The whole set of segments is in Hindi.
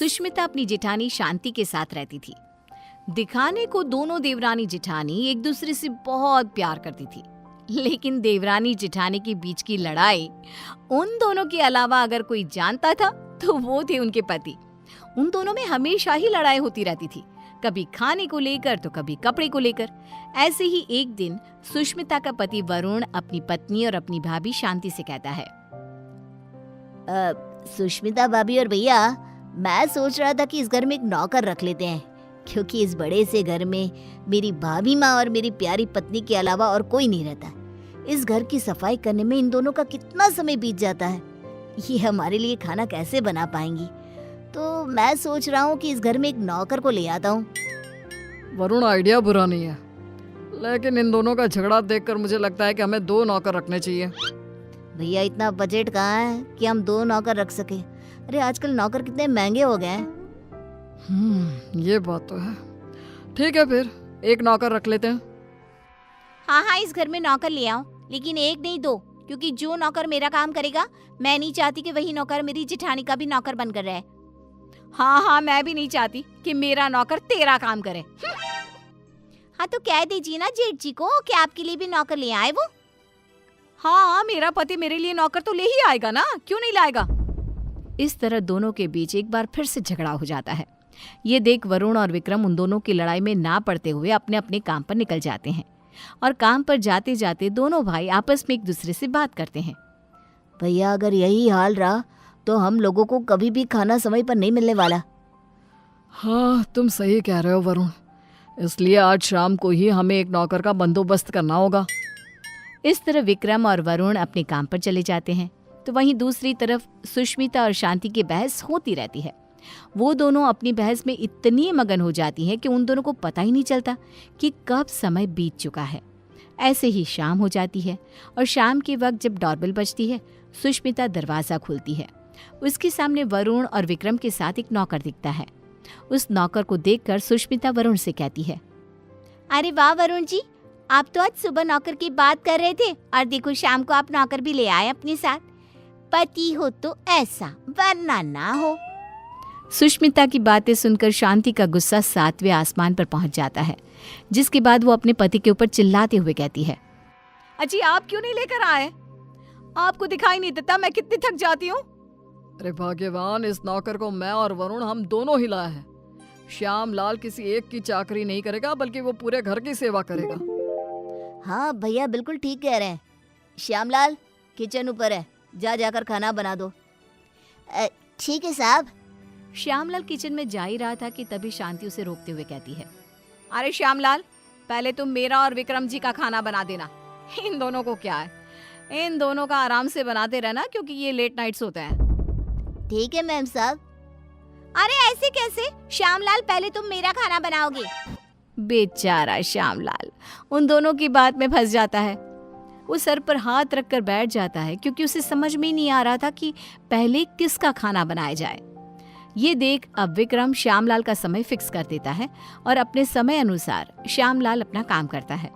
सुष्मिता अपनी जेठानी शांति के साथ रहती थी। दिखाने को दोनों देवरानी जेठानी एक दूसरे से बहुत प्यार करती थी, लेकिन देवरानी जेठानी के बीच की लड़ाई उन दोनों के अलावा अगर कोई जानता था तो वो थे उनके पति। उन दोनों में हमेशा ही लड़ाई होती रहती थी, कभी खाने को लेकर तो कभी कपड़े को लेकर। ऐसे ही एक दिन सुष्मिता का पति वरुण अपनी पत्नी और अपनी भाभी शांति से कहता है, सुष्मिता भाभी और भैया, मैं सोच रहा था कि इस घर में एक नौकर रख लेते हैं, क्योंकि इस बड़े से घर में मेरी भाभी माँ और मेरी प्यारी पत्नी के अलावा और कोई नहीं रहता। इस घर की सफाई करने में इन दोनों का कितना समय बीत जाता है, ये हमारे लिए खाना कैसे बना पाएंगी। तो मैं सोच रहा हूँ कि इस घर में एक नौकर को ले आता हूँ। वरुण, आइडिया बुरा नहीं है, लेकिन इन दोनों का झगड़ा देखकर मुझे लगता है कि हमें 2 नौकर रखने चाहिए। भैया, इतना बजट कहाँ है कि हम 2 नौकर रख सके। अरे आजकल नौकर कितने महंगे हो गए हैं। ये बात तो है। ठीक है, फिर 1 नौकर रख लेते हैं। हाँ, इस घर में नौकर ले आओ, लेकिन 1 नहीं 2, क्योंकि जो नौकर मेरा काम करेगा, मैं नहीं चाहती कि वही नौकर मेरी जेठानी का भी नौकर बनकर रहे। हाँ, मैं भी नहीं चाहती कि मेरा नौकर तेरा काम करे। हाँ, तो कह दीजिए ना जेठ जी को कि आपके लिए भी नौकर ले आए वो। हाँ, मेरा पति मेरे लिए नौकर तो ले ही आएगा ना, क्यों नहीं लाएगा। इस तरह दोनों के बीच एक बार फिर से झगड़ा हो जाता है। ये देख वरुण और विक्रम उन दोनों की लड़ाई में ना पड़ते हुए अपने अपने काम पर निकल जाते हैं, और काम पर जाते जाते दोनों भाई आपस में एक दूसरे से बात करते हैं। भैया, अगर यही हाल रहा तो हम लोगों को कभी भी खाना समय पर नहीं मिलने वाला। हाँ, तुम सही कह रहे हो वरुण, इसलिए आज शाम को ही हमें एक नौकर का बंदोबस्त करना होगा। इस तरह विक्रम और वरुण अपने काम पर चले जाते हैं, तो वहीं दूसरी तरफ सुष्मिता और शांति की बहस होती रहती है। वो दोनों अपनी बहस में इतनी मगन हो जाती हैं कि उन दोनों को पता ही नहीं चलता कि कब समय बीत चुका है। ऐसे ही शाम हो जाती है, और शाम के वक्त जब डोरबेल बजती है, सुष्मिता दरवाज़ा खोलती है। उसके सामने वरुण और विक्रम के साथ एक नौकर दिखता है। उस नौकर को देखकर सुष्मिता वरुण से कहती है, अरे वाह वरुण जी, आप तो आज सुबह नौकर की बात कर रहे थे, और देखो शाम को आप नौकर भी ले आए अपने साथ। पति हो तो ऐसा, वरना ना हो। सुष्मिता की बातें सुनकर शांति का गुस्सा 7वें आसमान पर पहुंच जाता है, जिसके बाद वो अपने पति के ऊपर चिल्लाते हुए कहती है, अजी आप क्यों नहीं लेकर आए? आपको दिखाई नहीं देता मैं कितनी थक जाती हूँ? अरे भाग्यवान, इस नौकर को मैं और वरुण हम दोनों ही लाए हैं। श्याम लाल किसी एक की चाकरी नहीं करेगा, बल्कि वो पूरे घर की सेवा करेगा। हाँ भैया, बिल्कुल ठीक कह रहे हैं। श्यामलाल, किचन ऊपर है, जाकर खाना बना दो। ठीक है साहब। श्यामलाल किचन में जा ही रहा था कि तभी शांति उसे रोकते हुए कहती है, अरे श्यामलाल, पहले तुम मेरा और विक्रम जी का खाना बना देना। इन दोनों को क्या है, इन दोनों का आराम से बनाते रहना, क्योंकि ये लेट नाइट्स होते हैं। ठीक है मैम साहब। अरे ऐसे कैसे? श्यामलाल, पहले तुम मेरा खाना बनाओगे। बेचारा श्यामलाल उन दोनों की बात में फंस जाता है। वो सर पर हाथ रखकर बैठ जाता है, क्योंकि उसे समझ में ही नहीं आ रहा था कि पहले किसका खाना बनाया जाए। ये देख अब विक्रम श्यामलाल का समय फिक्स कर देता है, और अपने समय अनुसार श्यामलाल अपना काम करता है।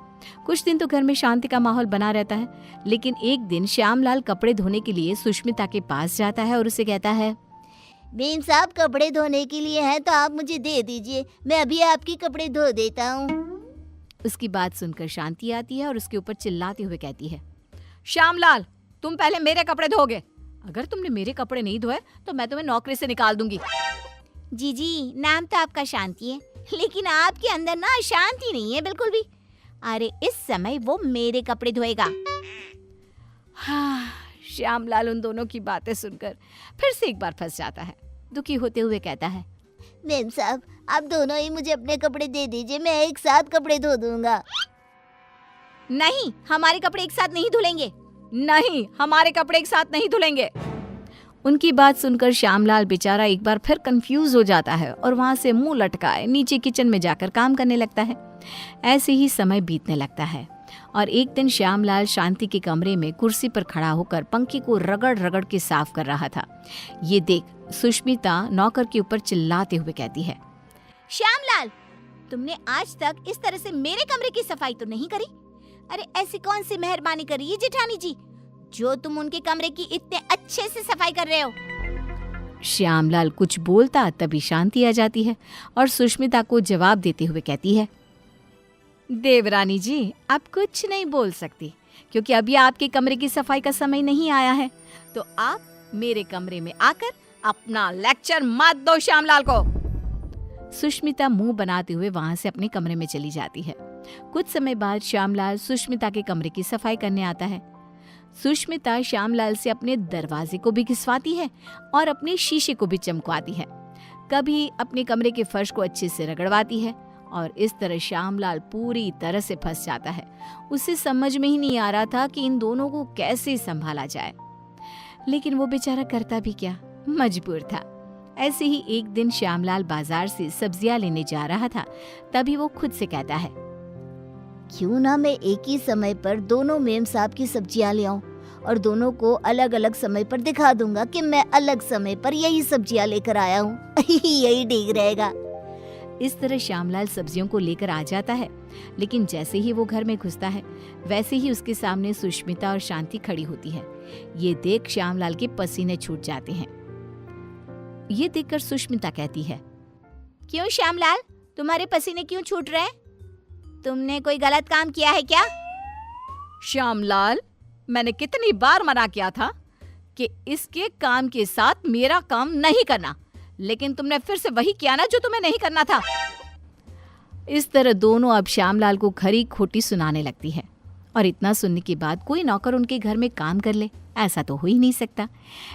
कुछ दिन तो घर में शांति का माहौल बना रहता है, लेकिन एक दिन श्यामलाल कपड़े धोने के लिए सुष्मिता के पास जाता है और उसे कहता है, बेन साहब, कपड़े धोने के लिए हैं तो आप मुझे दे दीजिए, मैं अभी आपके कपड़े धो देता हूँ। उसकी बात सुनकर शांति आती है और उसके ऊपर चिल्लाते हुए कहती है, श्यामलाल, तुम पहले मेरे कपड़े धोगे। अगर तुमने मेरे कपड़े नहीं धोए तो मैं तुम्हें नौकरी से निकाल दूंगी। जी, नाम तो आपका शांति है, लेकिन आपके अंदर ना शांति नहीं है बिल्कुल भी। अरे इस समय वो मेरे कपड़े धोएगा। हाँ, श्यामलाल उन दोनों की बातें सुनकर फिर से एक बार फंस जाता है। दुखी होते हुए कहता है, मैम साहब, आप दोनों ही मुझे अपने कपड़े दे दीजिए, मैं एक साथ कपड़े धो दूंगा। नहीं, हमारे कपड़े एक साथ नहीं धुलेंगे। नहीं, हमारे कपड़े एक साथ नहीं धुलेंगे। उनकी बात सुनकर श्यामलाल बेचारा एक बार फिर कंफ्यूज हो जाता है, और वहां से मुंह लटकाए नीचे किचन में जाकर काम करने लगता है। ऐसे ही समय बीतने लगता है, और एक दिन श्यामलाल शांति के कमरे में कुर्सी पर खड़ा होकर पंखे को रगड़ रगड़ के साफ कर रहा था। ये देख सुष्मिता नौकर के ऊपर चिल्लाते हुए कहती है, श्यामलाल, तुमने आज तक इस तरह से मेरे कमरे की सफाई तो नहीं करी। अरे ऐसी कौन सी मेहरबानी करी है जेठानी जी, जो तुम उनके कमरे की इतने अच्छे से सफाई कर रहे हो। श्यामलाल कुछ बोलता तभी शांति आ जाती है और सुष्मिता को जवाब देते हुए कहती है, देवरानी जी, आप कुछ नहीं बोल सकती क्योंकि अभी आपके कमरे की सफाई का समय नहीं आया है, तो आप मेरे कमरे में आकर अपना लेक्चर मत दो श्यामलाल को। सुष्मिता मुंह बनाते हुए वहां से अपने कमरे में चली जाती है। कुछ समय बाद श्यामलाल सुष्मिता के कमरे की सफाई करने आता है। सुष्मिता श्यामलाल से अपने दरवाजे को भी घिसवाती है और अपने शीशे को भी चमकवाती है। कभी अपने कमरे के फर्श को अच्छे से रगड़वाती है और इस तरह श्यामलाल पूरी तरह से फंस जाता है। उसे समझ में ही नहीं आ रहा था कि इन दोनों को कैसे संभाला जाए, लेकिन वो बेचारा करता भी क्या, मजबूर था। ऐसे ही एक दिन श्यामलाल बाजार से सब्जियां लेने जा रहा था, तभी वो खुद से कहता है, क्यों ना मैं एक ही समय पर दोनों मेम साहब की सब्जियां ले आऊं और दोनों को अलग अलग समय पर दिखा दूंगा कि मैं अलग समय पर यही सब्जियां लेकर आया हूँ। यही ठीक रहेगा। इस तरह श्यामलाल सब्जियों को लेकर आ जाता है, लेकिन जैसे ही वो घर में घुसता है वैसे ही उसके सामने सुष्मिता और शांति खड़ी होती है। ये देख श्यामलाल के पसीने छूट जाते हैं। ये देखकर सुष्मिता कहती है, क्यों श्यामलाल, तुम्हारे पसीने क्यों छूट रहे हैं? तुमने कोई गलत काम किया है क्या? श्यामलाल, मैंने कितनी बार मना किया था कि इसके काम के साथ मेरा काम नहीं करना, लेकिन तुमने फिर से वही किया ना जो तुम्हें नहीं करना था। इस तरह दोनों अब श्यामलाल को खरी खोटी सुनाने लगती है और इतना सुनने के बाद कोई नौकर उनके घर में काम कर ले, ऐसा तो हो ही नहीं सकता।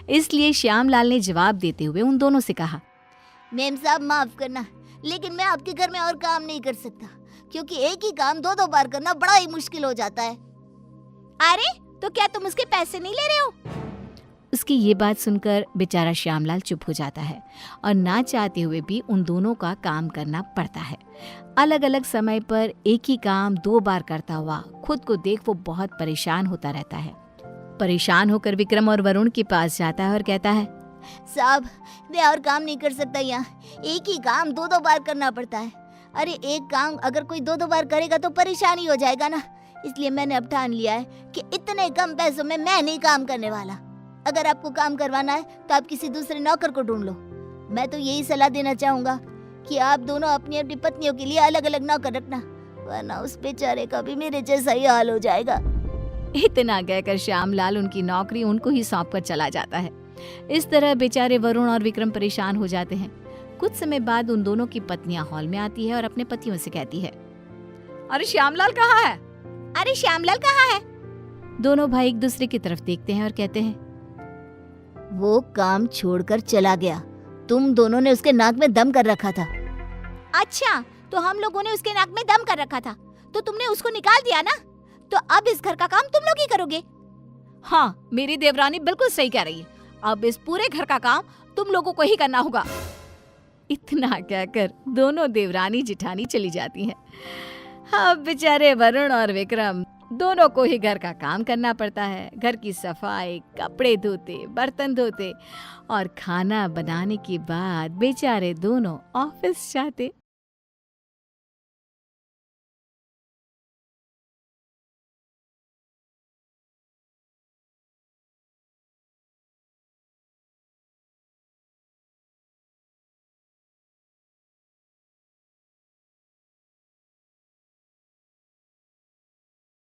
इसलिए श्यामलाल ने जवाब देते हुए उन दोनों से कहा, मेम साहब माफ करना, लेकिन मैं आपके घर में और काम नहीं कर सकता क्योंकि एक ही काम दो बार करना बड़ा ही मुश्किल हो जाता है। अरे तो क्या तुम उसके पैसे नहीं ले रहे हो? उसकी ये बात सुनकर बेचारा श्यामलाल चुप हो जाता है और ना चाहते हुए भी उन दोनों का काम करना पड़ता है। अलग अलग समय पर एक ही काम 2 बार करता हुआ खुद को देख वो बहुत परेशान होता रहता है। परेशान होकर विक्रम और वरुण के पास जाता है और कहता है, साहब मैं और काम नहीं कर सकता, यहाँ एक ही काम 2 बार करना पड़ता है। अरे एक काम अगर कोई 2 बार करेगा तो परेशानी हो जाएगा ना, इसलिए मैंने अब ठान लिया है कि इतने कम पैसों में मैं नहीं काम करने वाला। अगर आपको काम करवाना है तो आप किसी दूसरे नौकर को ढूंढ लो। मैं तो यही सलाह देना चाहूंगा कि आप दोनों अपनी अपनी पत्नियों के लिए अलग अलग नौकर रखना, वरना उस बेचारे का भी मेरे जैसा ही हाल हो जाएगा। इतना कहकर श्यामलाल उनकी नौकरी उनको ही सौंप कर चला जाता है। इस तरह बेचारे वरुण और विक्रम परेशान हो जाते हैं। कुछ समय बाद उन दोनों की पत्नियां हॉल में आती है और अपने पतियों से कहती है, अरे श्यामलाल कहाँ है? अरे श्यामलाल कहाँ है? दोनों भाई एक दूसरे की तरफ देखते हैं और कहते हैं, वो काम छोड़कर चला गया। तुम दोनों ने उसके नाक में दम कर रखा था। अच्छा, तो हम लोगों ने उसके नाक में दम कर रखा था तो तुमने उसको निकाल दिया ना, तो अब इस घर का काम तुम लोग ही करोगे। हाँ, मेरी देवरानी बिल्कुल सही कह रही है, अब इस पूरे घर का काम तुम लोगों को ही करना होगा। इतना कहकर दोनों देवरानी जिठानी चली जाती हैं। अब बेचारे वरुण और विक्रम दोनों को ही घर का काम करना पड़ता है। घर की सफाई, कपड़े धोते, बर्तन धोते और खाना बनाने के बाद बेचारे दोनों ऑफिस जाते।